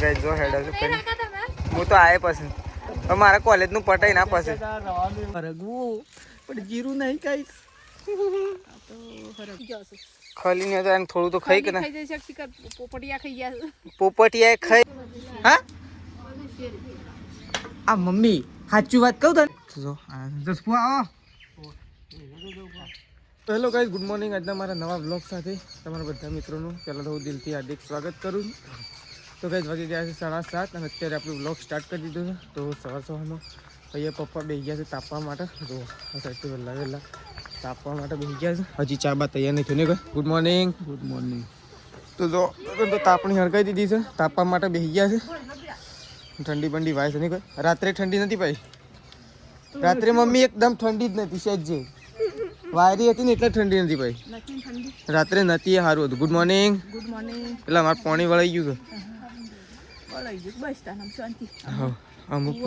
Guys જો હેડ છે કરી હું તો આયે પછી મારા કોલેજ નું પટાઈ ના પછી ફરગવું પણ જીરું નહીં ગાઈસ ખાલી ને તો થોડું તો ખાઈ કે ના ખાઈ જશે પોપટિયા ખાઈ ગયા પોપટિયા ખાઈ હા આ મમ્મી સાચું વાત કહું તને જો જસપુઆ આવો તો હેલો ગાઈસ ગુડ મોર્નિંગ આજના મારા નવા બ્લોગ સાથે તમારા બધા મિત્રોનું પહેલાં તો હું દિલથી હાર્દિક સ્વાગત કરું છું તો ગાઈસ વાગી ગયા છે 7:30 અને અત્યારે આપણું બ્લોગ સ્ટાર્ટ કરી દીધો છે તો સવારમાં અહીંયા પપ્પા બેસી ગયા છે તાપવા માટે તો આ સાઈડથી વહેલા તાપવા માટે બેસી ગયા છે હજી ચા બા તૈયાર નહીં થયું ને ભાઈ ગુડ મોર્નિંગ તો જો તો તાપણી હળગાઈ દીધી છે તાપવા માટે બેસી ગયા છે ઠંડી બંડી વાય છે નહીં કોઈ રાત્રે ઠંડી નથી ભાઈ રાત્રે મમ્મી એકદમ ઠંડી જ નથી સહેજ જે વાયરી હતી ને એટલે ઠંડી નથી ભાઈ રાત્રે નથી એ સારું હતું ગુડ મોર્નિંગ એટલે મારે પાણી વળાઈ ગયું બસ તાન શાંતિ હા અમુક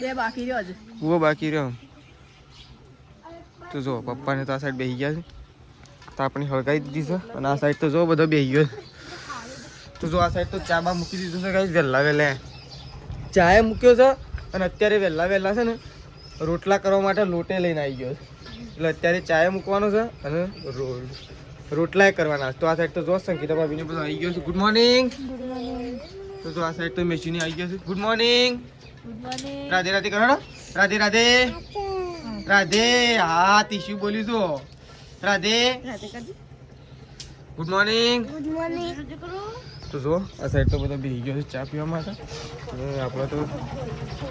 બે બાકી રહ્યો છે કૂવો બાકી રહ્યો તો જો પપ્પાને તો આ સાઈડ બેસી ગયા છે તો આપણે હળગાવી દીધી છે અને આ સાઈડ તો જો બધો બેસી ગયો તો જો આ સાઈડ તો ચા બા મૂકી દીધું છે કાંઈ વહેલા ચાય મૂક્યો છે અને અત્યારે વહેલા છે ને રોટલા કરવા માટે લોટે લઈને આવી ગયો એટલે અત્યારે ચાય મૂકવાનો છે અને રોટલાય કરવાના તો આ સાઈડ તો જો સંગીતા ભાભીને બધું આવી ગયો છે ગુડ મોર્નિંગ તો જો આ સાઈડ તો મેશીની આવી ગયો છે ગુડ મોર્નિંગ રાધે રાધે કરો રાધે રાધે રાધે હા તીશુ બોલ્યું છો રાધે ગુડ મોર્નિંગ તો જો આ સાઈડ તો બધા બેસી ગયો છે ચા પીવા માટે અને આપણે તો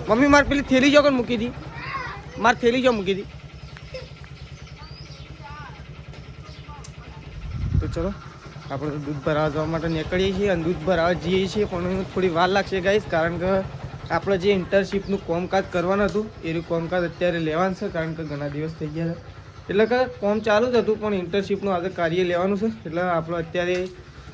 મમ્મી મારે પેલી થેલી જો મૂકી દી મારે થેલી જો મૂકી દી તો ચલો આપણે તો દૂધ ભરાવા જવા માટે નીકળીએ છીએ અને દૂધ ભરાવા જઈએ છીએ પણ થોડી વાર લાગશે ગાઈસ કારણ કે આપણે જે ઇન્ટર્નશીપનું કામકાજ કરવાનું હતું એનું કામકાજ અત્યારે લેવાનું છે કારણ કે ઘણા દિવસ થઈ ગયા છે એટલે કે કામ ચાલુ જ હતું પણ ઇન્ટર્નશીપનું આજે કાર્ય લેવાનું છે એટલે આપણે અત્યારે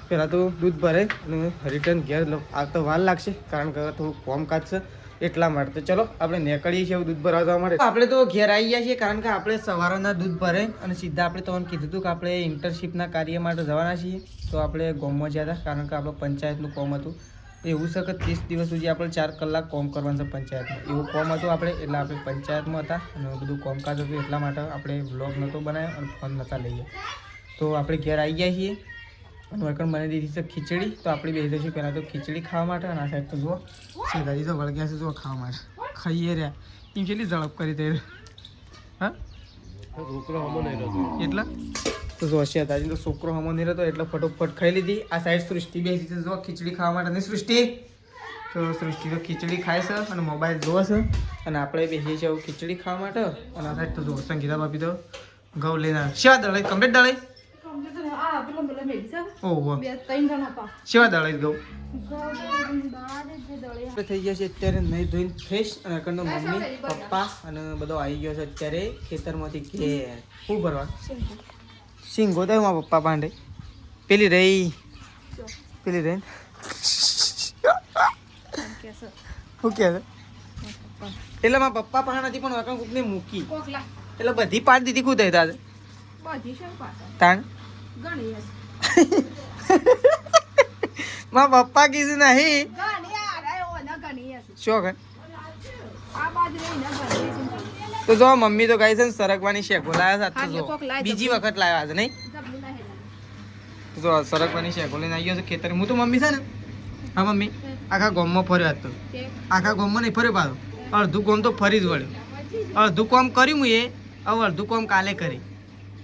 પહેલાં તો દૂધ ભરાય અને રિટર્ન ઘેર આવતા વાર લાગશે કારણ કે થોડું કામકાજ છે એટલા માટે તો ચલો આપણે નીકળીએ છીએ દૂધ ભરાવા જવા માટે આપણે તો ઘેર આવી ગયા છીએ કારણ કે આપણે સવારના દૂધ ભરે અને સીધા આપણે તમને કીધું હતું કે આપણે ઇન્ટર્નશીપના કાર્ય માટે જવાના છીએ તો આપણે ગામમાં ગયા હતા કારણ કે આપણે પંચાયતનું કામ હતું એવું છે કે 30 દિવસ સુધી આપણે 4 કલાક કામ કરવાનું છે પંચાયતમાં એવું કામ હતું આપણે એટલે આપણે પંચાયતમાં હતા અને બધું કામકાજ હતું એટલા માટે આપણે વ્લોગ નહોતો બનાવ્યો અને ફોન નહોતા લઈએ તો આપણે ઘેર આવી ગયા છીએ અને વળકણ મને દીધી છે ખીચડી તો આપણે બેસી જઈશું પહેલાં તો ખીચડી ખાવા માટે અને આ સાઈડ તો જુઓ સીધાજી તો વળગ્યા છે જુઓ ખાવા માટે ખાઈએ રહ્યા એમ કેટલી ઝડપ કરી તે હા છોકરો હમો નહીં રહેતો એટલા તો જો હશિયાતાજી તો છોકરો હમો નહીં રહેતો એટલે ફટોફટ ખાઈ લીધી આ સાઈડ સૃષ્ટિ બેસી છે જો ખીચડી ખાવા માટે નહીં સૃષ્ટિ તો સૃષ્ટિ તો ખીચડી ખાય છે અને મોબાઈલ જોવે છે અને આપણે બેસીએ છીએ ખીચડી ખાવા માટે અને આ સાઈડ તો જો સંગીતા ભાભી તો ઘઉં લઈને શેવા દળાઈ કમ્પ્લીટ દળાઈ શેવા દળાઈ ઘઉં થઈ ગયા છે અત્યારે નહીં ધોઈને ફ્રેશ અને અકંડો મમ્મી પપ્પા અને બધો આવી ગયો છે અત્યારે ખેતરમાંથી ઘેર શું ભરવા સિંગો તો મારા પપ્પા પાંડે પેલી રહી શું કે છે એટલે મારા પપ્પા પાસે નથી પણ વકણ કોકને મૂકી એટલે બધી પાડ દીધી ખુદ હતા તાણ મારા પપ્પા કીધું નહીં શું કર તો જો મમ્મી તો ગઈ છે ને સરગવાની શેકો લાવ્યા છે જો બીજી વખત લાવ્યા છે નહીં જો સરગવાની શેકો લઈને આવી ગયો છે ખેતર હું તો મમ્મી છે ને હા મમ્મી આખા ગામમાં ફર્યો હતો આખા ગામમાં નહીં ફર્યો પાછો અડધું કામ તો ફરી જ વળ્યું અડધું કામ કર્યું હું એ હવે અડધું કામ કાલે કરી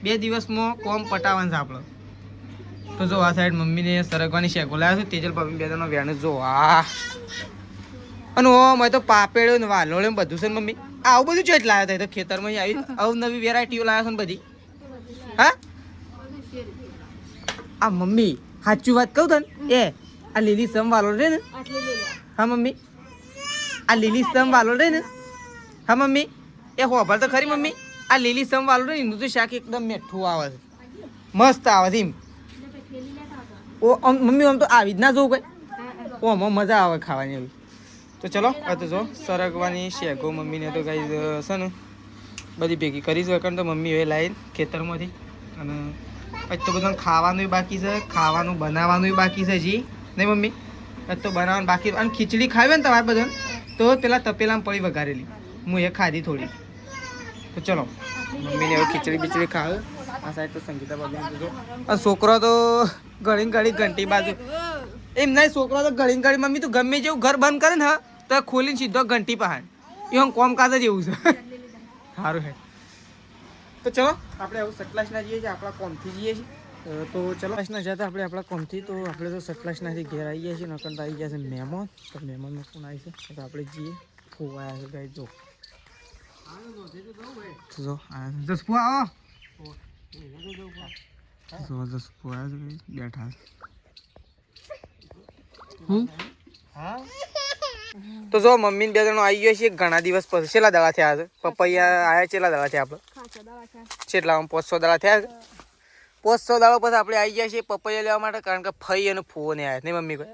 2 દિવસમાં કામ પટાવવાનું છે આપણે તો જો આ સાઈડ મમ્મીને સરગવાની શેકો લાવ્યો છે તેજલ ભાભી 2 જણનો વેણ જો આ અને ઓ મેં તો પાપેડ્યો ને વાલોળ્યો બધું છે ને મમ્મી આવું બધું ચોટ લાવ્યા હતા તો ખેતરમાં આવી અવનવી વેરાયટીઓ લાવ્યા છે ને બધી હા આ મમ્મી સાચું વાત કહું તને એ આ લીલી સમ વાલો રે ને હા મમ્મી આ લીલી સમ વાલો રે ને હા મમ્મી એ હોભળ તો ખરી મમ્મી આ લીલી સમ વાલો રે એનું તો શાક એકદમ મીઠું આવે છે મસ્ત આવે છે એમ ઓ મમ્મી આમ તો આવી જ ના જોવું કઈ ઓ આમાં મજા આવે ખાવાની એવી તો ચલો આ તો જો સરગવાની શેકો મમ્મીને તો કઈ છે ને બધી ભેગી કરી છે કારણ તો મમ્મી હવે લાવીને ખેતરમાંથી અને પછી તો બધું ખાવાનું બાકી છે ખાવાનું બનાવવાનું બાકી છે જી નહીં મમ્મી તો બનાવવાનું બાકી. અને ખીચડી ખાવી ને તમારે બધાને તો પેલા તપેલામાં પડી વઘારેલી હું એ ખાધી થોડી. તો ચલો મમ્મીને એવું ખીચડી બીચડી ખાવે. આ સાઈડ તો સંગીતા બાજુ અને છોકરો તો ઘણી ઘંટી બાજુ એમ નહીં. છોકરો તો ઘણી મમ્મી તું ગમે જેવું ઘર બંધ કરે ને હા તો ખોલીને સીધો ઘંટી પહાડ એ હું કોમકાજ જ એવું છે. સારું હે. તો ચલો આપણે આવું સટલાસના જઈએ છીએ, આપણા કોમથી જઈએ છીએ. તો ચલો સટલાસના જતા આપણે આપણા કોમથી. તો આપણે તો સટલાસનાથી ઘેર આવી ગયા છીએ. નકર તો આવી ગયા છે મહેમાન. તો મહેમાનનો ફોન આવી છે તો આપણે જઈએ. ફૂ આવ્યા છે ગાઈ જો જો જસપુ આવો જો જસપુ આવ્યા છે બેઠા. તો જો મમ્મી ને બે જણો આવી ગયા છે ઘણા દિવસ પછી. છેલ્લા દાડા થયા છે પપૈયા આયા. છેલ્લા દાડા થયા આપણે છેલ્લા 500 દાડા થયા. 500 દાડા પછી આપણે આવી ગયા છીએ પપૈયા લેવા માટે. કારણ કે ફઈ અને ફૂવો ને આવ્યા નહીં મમ્મી કોઈ.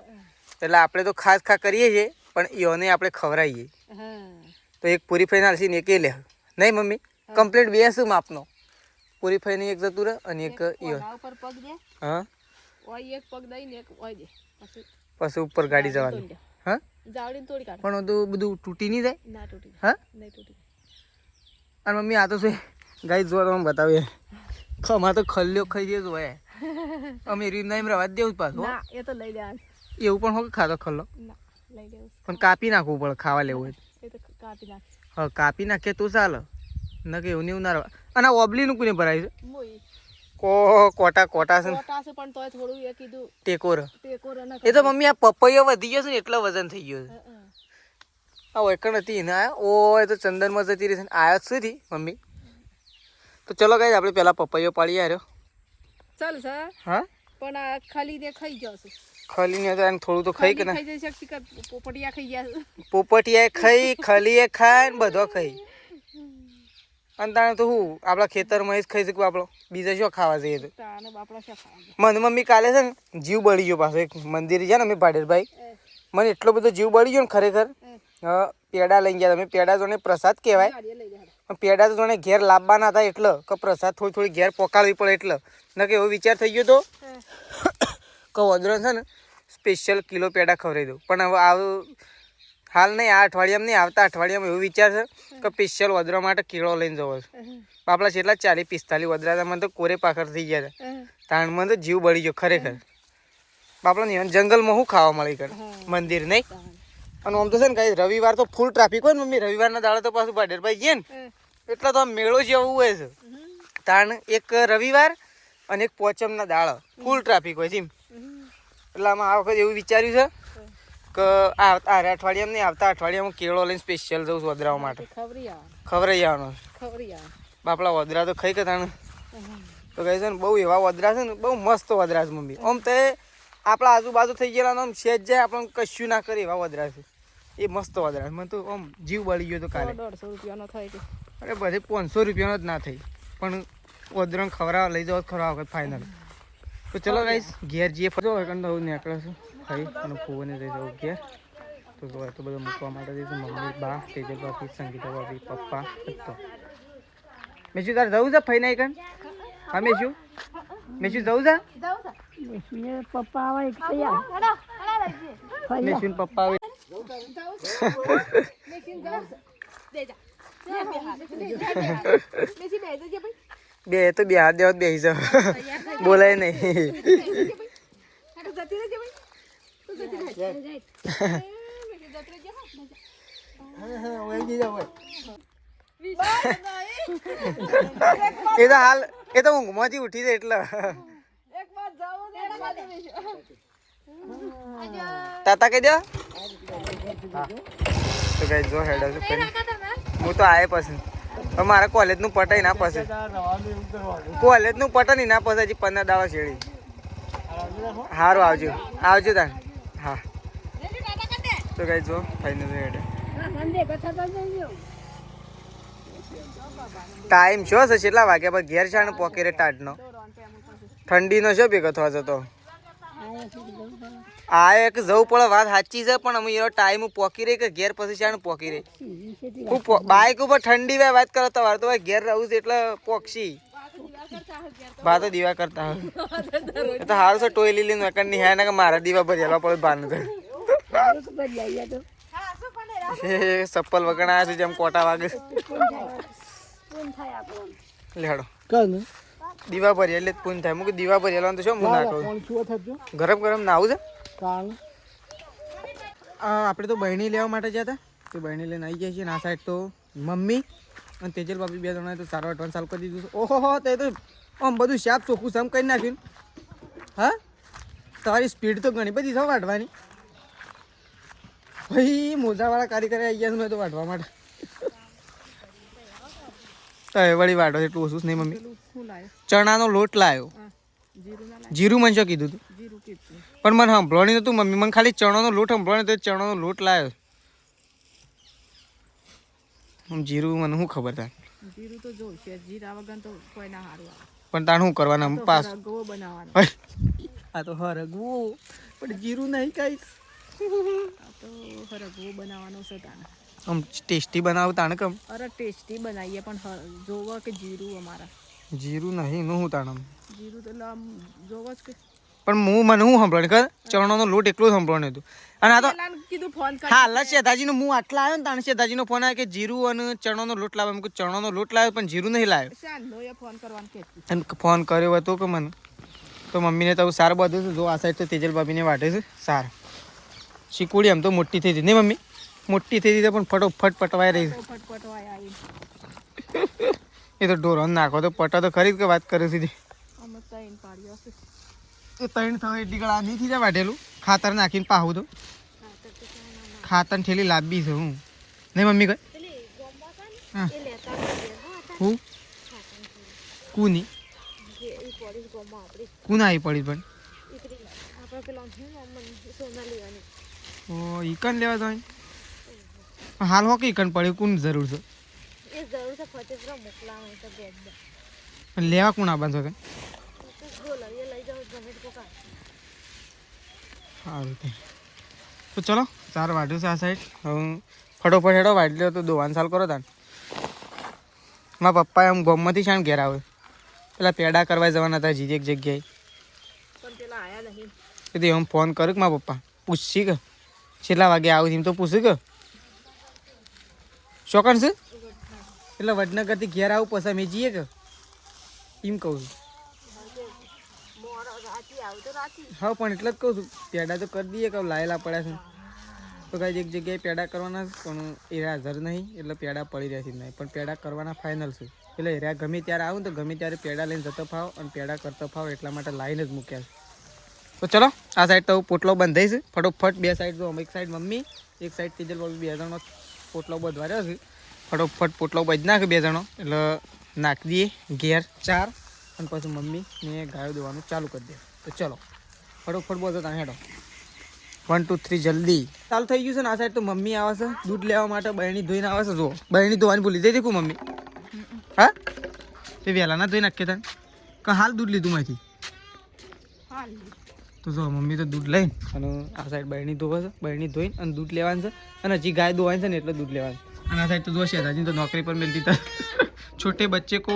એટલે આપણે તો ખાસ કરીએ છીએ પણ એઓને આપણે ખવડાવીએ. તો એક પૂરી ફઈ નાલસી ને એક એ લે નહીં મમ્મી. કમ્પ્લીટ બે શું માપનો પૂરી ફઈ ની એક જતું રહે અને એક હા પછી ઉપર ગાડી જવાની. હા પણ તો બધું તૂટી નહીં જાય. હા અને મમ્મી આ તો શું ગાઈ જોવા તમે બતાવીએ ખમા તો ખલ્લ્યો ખાઈ દે જોવાય. અમે રીમના એમ રવા જ દેવું પાછું. એવું પણ હોય ખાતો ખલ્લો પણ કાપી નાખવું પડે ખાવા લેવું હોય. હા કાપી નાખીએ તો ચાલે ન કે એવું નહીં ના રવા. અને ઓબલીનું કોને ભરાય છે કોટા છે ટેકોર. એ તો મમ્મી આ પપૈયો વધી ગયો છે ને એટલે વજન થઈ ગયો છે. આ વૈકણ હતી ને ઓ એ તો ચંદનમાં જતી રહી છે આયા જ સુધી મમ્મી. તો ચલો ગાઈસ આપણે પેલા પપૈયો પાડી આવ્યો. ચાલ સર હા પણ આ ખાલી ખાઈ જશે. ખલી ને થોડું તો ખાઈ કે ના ખાઈ જશે કે પોપટિયા ખાઈ ગયા. પોપટિયા ખાઈ ખલીએ ખાય ને બધો ખાઈ. અને તાણે તો હું આપણા ખેતરમાં જ ખાઈ શકું. આપણો બીજા શું ખાવા જઈએ તો મને મમ્મી કાલે છે ને જીવ બળી ગયો પાછો. એક મંદિર છે ને અમે પાડેરભાઈ મને એટલો બધો જીવ બળી ગયો ને ખરેખર. પેડા લઈ ગયા. તમે પેડા જોને પ્રસાદ કહેવાય પણ પેડા તો જોને ઘેર લાવવાના હતા એટલે કે પ્રસાદ થોડી ઘેર પકાડવી પડે એટલે ન કે એવો વિચાર થઈ ગયો તો કે વદરો છે ને સ્પેશિયલ કિલો પેડા ખવડાવી દઉં. પણ હવે હાલ નહીં આ અઠવાડિયામાં નહીં આવતા અઠવાડિયામાં એવું વિચાર છે કે સ્પેશિયલ વદરા માટે કીડો લઈને જવો છે. આપણા છેલ્લા 40-45 વદરા હતા. મને તો કોરે પાખર થઈ ગયા હતા. તાણ મને તો જીવ બળી ગયો ખરેખર. બાપડા જંગલમાં શું ખાવા મળી કરે મંદિર નહીં. અને આમ તો છે ને કઈ રવિવાર તો ફૂલ ટ્રાફિક હોય ને મમ્મી. રવિવારના દાડા તો પાછું ભાડેરભાઈ જઈએ ને એટલે તો આમ મેળો જેવું હોય છે. તાણ એક રવિવાર અને એક પોચમના દાડા ફૂલ ટ્રાફિક હોય છે એમ. એટલે આમાં આ વખત એવું વિચાર્યું છે કે આ અઠવાડિયામાં નહીં આવતા અઠવાડિયામાં કેળો લઈને સ્પેશિયલ જવું છું વદરાવા માટે. ખવડાવી આવવાનો બાપડા વદરા તો ખાઈ કે તાણે તો કહે છે ને બહુ એવા વદરા છે ને બહુ મસ્ત વદરા છે મમ્મી. આમ તો આપણા આજુબાજુ થઈ ગયેલા આમ સેજ જાય આપણને કશું ના કરે એવા વદરા છે. એ મસ્ત વદરા મને તો આમ જીવ બળી ગયો તો કાલે. 150 રૂપિયાનો થાય છે. અરે બધે 500 રૂપિયાનો જ ના થઈ પણ વદરાને ખવડાવવા લઈ જાવ ખવડાવવા વખત ફાઇનલ. તો ચલો ગાઈસ ઘેર જઈએ ફરજો કંઈ નીકળે છે ખાઈ અને ફોને લઈ જાઉં ઘેર. તો જોવા તો બધું મૂકવા માટે જઈશું. મમ્મી બા તેજલ ભાભી સંગીતા ભાભી પપ્પા તો મેશું તારે જવું છે ફઈ નહીં કણ. હા મેશું જવું છે પપ્પા આવે મેશું પપ્પા આવે. બે તો બે હાથ દેવા બેસી જાવ બોલાય નહીં. એ તો ઊંઘમાંથી ઉઠી જાય એટલે તાતા કહી દે. તો કઈ જો હેડ હું તો આવે પછી મારા કોલેજનું પટાઈ ના પછી કોલેજનું પટાઈ ના પછી હજી 15 દાડા શેડી. સારું આવજો તાર. હા તો કઈ જો ફાઈનલ હેડ ટાઈમ શું છે કેટલા વાગ્યા પર ઘેર છે ને પોકેરે ટાટનો ઠંડીનો શું ભેગો થવા જતો. આ એક જવું પડે વાત સાચી છે પણ અમે એનો ટાઈમ પોકી રહી કે ઘેર પછી છે ને પોકી રહી. બાઇક ઉપર ઠંડી ભાઈ વાત કરો તો વાર તો ભાઈ ઘેર રહું છું એટલે પોક્ષી બા તો દીવા કરતા હોય તો સારું છે ટોયલી લઈને વેકન ની હે ને કે મારા દીવા ભરેલા પડે બાર ચપ્પલ વગણાયા છે જેમ કોટા વાગે લેડો કને દીવા ભરી એટલે જ પૂન થાય મુકે દીવા ભરી એટલે તો શું હું નાખું કોણ છુઓ થજો ગરમ ગરમ નાવું છે કાણ આપણે તો બહેણી લેવા માટે ગયા હતા તો બહેણી લઈને આવી ગયા છીએ અને આ સાઈડ તો મમ્મી અને તેજલ બાપી બે જણાએ તો સારો એડવાન્સ ચાલુ કરી દીધું છે. ઓહો તે તો આમ બધું શાપ ચોખ્ખું સમ કરી નાખ્યું હા તમારી સ્પીડ તો ઘણી બધી છે વાટવાની ભાઈ મોજાવાળા કારીગર આવી ગયા છે મેં તો વાટવા માટે તો એ વળી વાટો છે એટલું ઓછું જ નહીં મમ્મી શું લાવ્યો ચણાનો લોટ લાવ્યો જીરું ના જીરું મને શું કીધું તું જીરું કીધું પણ મને સંભળવાની નતું મમ્મી મને ખાલી ચણાનો લોટ સંભળવાનો તો ચણાનો લોટ લાવ્યો જીરું મને શું ખબર થાય જીરું તો જોઈશે જીરા વગર તો કોઈ ના સારું આવે પણ તાણ શું કરવાના પાસ રગવો બનાવવાનો આ તો હરગવું પણ જીરું નહીં કઈશ આ તો રગવો બનાવવાનો છે તાને આમ ટેસ્ટી બનાવું તાણે કમ અરે ટેસ્ટી બનાવીએ પણ જોવો કે જીરું અમારા જીરું નહીં નું હું તાણ જીરું તો આમ જોવો જ કે પણ મને હું સંભળાણી કર ચણાનો લોટ એકલો સંભળવાનું હતું અને આ તો પેલાને કીધું ફોન કરી હા શેતાજીનો હું આટલા આવ્યો ને તાણે શેતાજીનો ફોન આવ્યો કે જીરું અને ચણાનો લોટ લાવ્યો મેં કીધું ચણાનો લોટ લાવ્યો પણ જીરું નહીં લાવ્યો શાનનો એ ફોન કરવાનું કહેતી અને ફોન કર્યો હતો કે મને તો મમ્મીને તો સારું બધું છે જો આ સાઈડ તો તેજલ બાબીને વાટે છે સારું શીકુડી એમ તો મોટી થઈ હતી નહીં મમ્મી મોટી થઈ હતી પણ ફટોફટ પટવાઈ રહી છે ફટફટવાય આવી એ તો ઢોરો નાખો તો પટા તો ખરી જ કે વાત કરે સીધી અમે તૈન પાડ્યો હશે એ ત્રણ થવા એટલી ગળા નહીં થઈ જાય વાટેલું ખાતર નાખીને પાહું તો ખાતર ઠેલી લાંબી છે હું નહીં મમ્મી કઈ હા હું કુની કુન આવી પડી પણ ઓ ઈકન લેવા જાય હાલ હો કે ઈકન પડ્યું કોણ જરૂર છે પણ લેવા કોણ આવવાનું છે સારું તો ચલો ચાર વાઢ્યું છે આ સાઈડ હવે ફટોફટ હેડો વાઢી લ્યો તો દોવાન સાલ કરો તાન મારા પપ્પા એમ ગોમમાંથી શાણ ઘેર આવે પેલા પેડા કરવા જવાના હતા જીજે એક જગ્યાએ પણ પેલા આયા નહીં એટલે એમ ફોન કર્યો કે મારા પપ્પા પૂછશી કે છેલ્લા વાગે આવું એમ તો પૂછ્યું કે શોકણ છે એટલે વડનગરથી ઘેર આવું પછી અમે જઈએ કે એમ કહું છું હા પણ એટલે જ કહું છું પેડા તો કરી દઈએ કે લાયેલા પડ્યા છે તો કાંઈ એક જગ્યાએ પેડા કરવાના છે પણ એ હાજર નહીં એટલે પેડા પડી રહેશે નહીં પણ પેડા કરવાના ફાઇનલ છે એટલે એરા ગમે ત્યારે આવું તો ગમે ત્યારે પેડા લઈને જતો ફાવ અને પેડા કરતો ફાવ એટલા માટે લાઈને જ મૂક્યા છે તો ચલો આ સાઈડ તો પોટલો બંધાઈ છે ફટોફટ બે સાઈડ જો એક સાઈડ મમ્મી એક સાઈડ તેજલ બાબુ બે જણનો પોટલો બધવાર્યો છે ફટોફટ પોટલો બધ નાખે બે જણો એટલે નાખી દઈએ ઘેર ચાર અને પછી મમ્મી ને ગાયો દેવાનું ચાલુ કરી દે તો ચલો ફટોફટ બોલતો ત્યાં હેડો 1 2 3 જલ્દી ચાલુ થઈ ગયું છે ને આ સાઈડ તો મમ્મી આવે છે દૂધ લેવા માટે બહેણી ધોઈને આવે છે જો બહેણી ધોવાની ભૂલી જઈ કું મમ્મી હા એ વહેલા ના ધોઈ નાખીએ તને કે હાલ દૂધ લીધું માંથી હાલ તો જો મમ્મી તો દૂધ લઈને અને આ સાઈડ બહેણી ધોવે છે બહેણી ધોઈને અને દૂધ લેવાનું છે અને હજી ગાય ધોવાની છે ને એટલે દૂધ લેવાનું અને આ સાઈડ તો જો શેતાજી તો નોકરી પર મિલતી था छोटे बच्चे को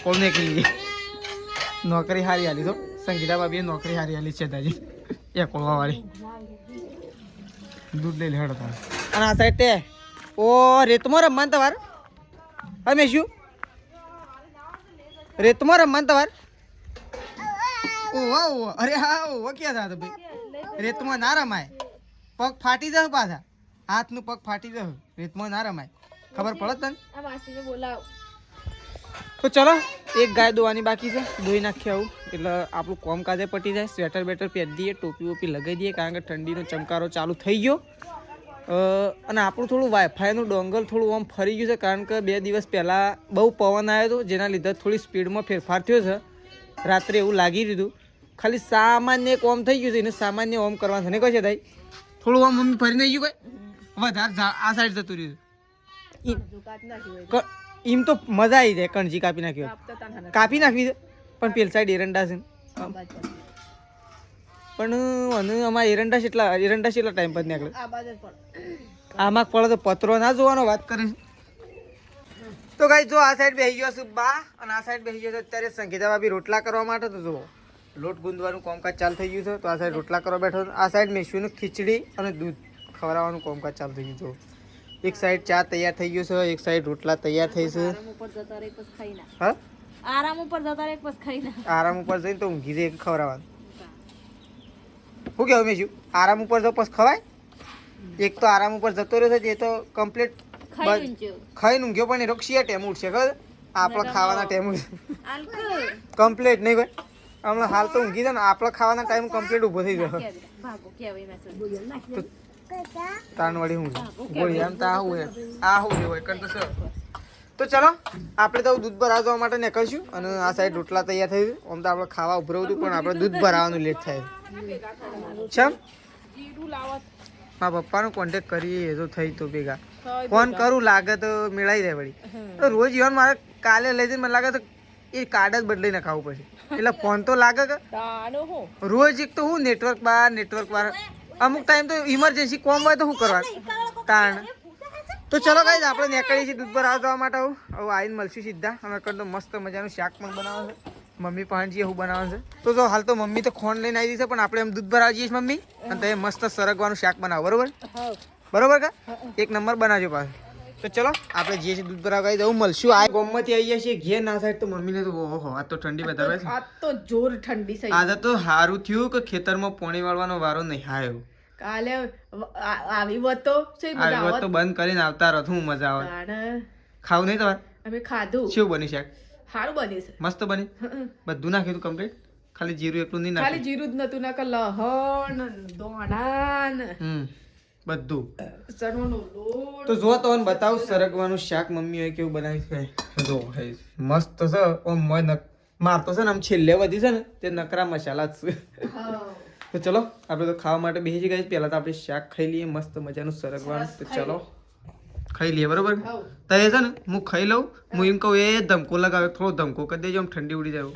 खोलने के लिए नौकरी हारी हाली तो संगीता भाभी नौकरी हारी हाली शेताजी या खोलवा वाली दूध ले लेड़ था અને આ સાઈડ તે ઓ રેતમાં રમવાનું તમારે અમે શું રેતમાં રમવાનું તમારે ઓહો અરે હા ઓહો ક્યાં થા તો ભાઈ રેતમાં ના રમાય પગ ફાટી જાય પાછા હાથનું પગ ફાટી જાય રેતમાં ના રમાય ખબર પડે તને તો ચલો એક ગાય દોવાની બાકી છે ધોઈ નાખી આવું એટલે આપણું કોમ કાજે પટી જાય સ્વેટર બેટર પહેરી દઈએ ટોપી વોપી લગાવી દઈએ કારણ કે ઠંડીનો ચમકારો ચાલુ થઈ ગયો અને આપણું થોડું વાઈફાઈનું ડોંગલ થોડું આમ ફરી ગયું છે કારણ કે 2 દિવસ પહેલાં બહુ પવન આવ્યો હતો જેના લીધે થોડી સ્પીડમાં ફેરફાર થયો છે રાત્રે એવું લાગી દીધું ખાલી સામાન્ય એક ઓમ થઈ ગયું છે એને સામાન્ય ઓમ કરવાનું છે ને કહે છે ભાઈ થોડું આમ મમ્મી ફરી નહીં ગયું કઈ વધારે આ સાઈડ જતું રહ્યું એમ તો મજા આવી જાય કણજી કાપી નાખ્યો કાપી નાખવી છે પણ પેલ સાઈડ એરંડા છે પણ અને અમારા એરંડા કેટલા ટાઈમ પર નીકળે આમાં પડે તો પતરો ના જોવાનો વાત કરે તો ગાઈ જો આ સાઈડ બેસી ગયો છું બા અને આ સાઈડ બેસી ગયો છે અત્યારે સંગીતા ભાભી રોટલા કરવા માટે તો જુઓ લોટ ગુંદવાનું કામકાજ ચાલુ થઈ ગયું છે. તો આ સાઈડ રોટલા કરવા બેઠો છું. આ સાઈડ મેસ્યુનું ખીચડી અને દૂધ ખવડાવવાનું કામકાજ ચાલુ થઈ ગયું છે. એક સાઈડ ચા તૈયાર થઈ ગયું છે, એક સાઈડ રોટલા તૈયાર થઈ છે. આરામ ઉપર જતા રહે પછી ખાઈ ના હા આરામ ઉપર જતા રહે પછી ખાઈ ના આરામ ઉપર જઈને તો ઊંઘી દે ખવડાવવાનું. શું કહેવું મેસ્યુ? આરામ ઉપર જો પછી ખવાય? એક તો આરામ ઉપર જતો રહ્યો છે, એ તો કમ્પ્લીટ ખાઈ ઊંઘ્યો. ખાઈને ઊંઘ્યો, પણ એ રોક્ષિયા ટેમ ઉઠશે ખબર? આપણા ખાવાના ટેમ ઉઠશે આલક કમ્પ્લીટ નહીં ભાઈ. હમણાં હાલ તો ઊંઘી જાય ને, આપણા ખાવાના ટાઈમ કમ્પ્લીટ ઊભો થઈ ગયો. ભાગો કેવાય મેસેજ તાણ વળી હું બોલી આમ તો આવું હે આવું હોય કરતો સર. તો ચલો આપણે તો દૂધ ભરાવા જવા માટે નીકળશું. અને આ સાઈડ રોટલા તૈયાર થઈ ગયું. આમ તો આપણે ખાવા ઉભરાવું હતું, પણ આપણે દૂધ ભરાવાનું લેટ થાય. ચમ મારા પપ્પાનો કોન્ટેક્ટ કરીએ તો થઈ તો ભેગા ફોન કરું, લાગે તો મેળાઈ જાય વળી. તો રોજ ઈવન મારે કાલે લઈ જઈને મને લાગે તો એ કાર્ડ જ બદલાઈને ખાવું પડશે. એટલે ફોન તો લાગે કે રોજ એક તો હું નેટવર્ક બાર અમુક ટાઈમ તો ઇમરજન્સી કોમ હોય તો શું કરવાનું તાણ. તો ચલો ગાઈઝ આપણે નીકળીએ છીએ દૂધ ભરાવા જવા માટે. હવે આવીને મળશું સીધા. અમે તો મસ્ત મજાનું શાક પણ બનાવે છે મમ્મી પાંચી એવું બનાવે છે. તો જો હાલ તો મમ્મી તો ખોણ લઈને આવી છે, પણ આપણે એમ દૂધ ભરાવા જઈએ છીએ મમ્મી, અને તમે મસ્ત સરગવાનું શાક બનાવો. બરોબર બરોબર કા? એક નંબર બનાવજો પાછું. તો ચલો આપણે જઈએ છીએ દૂધ ભરાવા. ગાઈઝ હવે મળશું. આ ગોમમાંથી આવીએ છીએ ઘેર ના સાઈડ તો મમ્મીને તો ઓહો આ તો ઠંડી વધારે છે. આ તો જોર ઠંડી છે. આજે તો સારું થયું કે ખેતરમાં પાણી વાળવાનો વારો નહીં આવ્યો. કાલે આવી વતો છે આ વાત તો બંધ કરીને આવતા રહો, શું મજા આવે. ખાવું નહીં તમારે? અમે ખાધું. શું બની શાક? સારું બન્યું છે. મસ્ત બની. બધું નાખ્યું તું કમ્પ્લીટ? ખાલી જીરું એકલું નહીં ખાલી નાખ્યું? જીરું જ નતું નાખ લહણ દોણા બધું. ચણવાનો લોટ. તો જો તો બતાવું સરગવાનું શાક મમ્મીએ કેવું બનાવ્યું છે. જો મસ્ત છે. ઓમ મારતો છે ને આમ છેલ્લે વધી છે ને તે નકરા મસાલા જ છે. તો ચલો આપણે તો ખાવા માટે બેસી ગયા. પહેલા તો આપણે શાક ખાઈ લઈએ મસ્ત મજાનું સરગવાનું. તો ચલો ખાઈ લઈએ. બરોબર તો એ છે ને હું ખાઈ લઉં. હું એમ કહું એ ધમકો લગાવે, થોડો ધમકો કરી દેજો, આમ ઠંડી ઉડી જાય.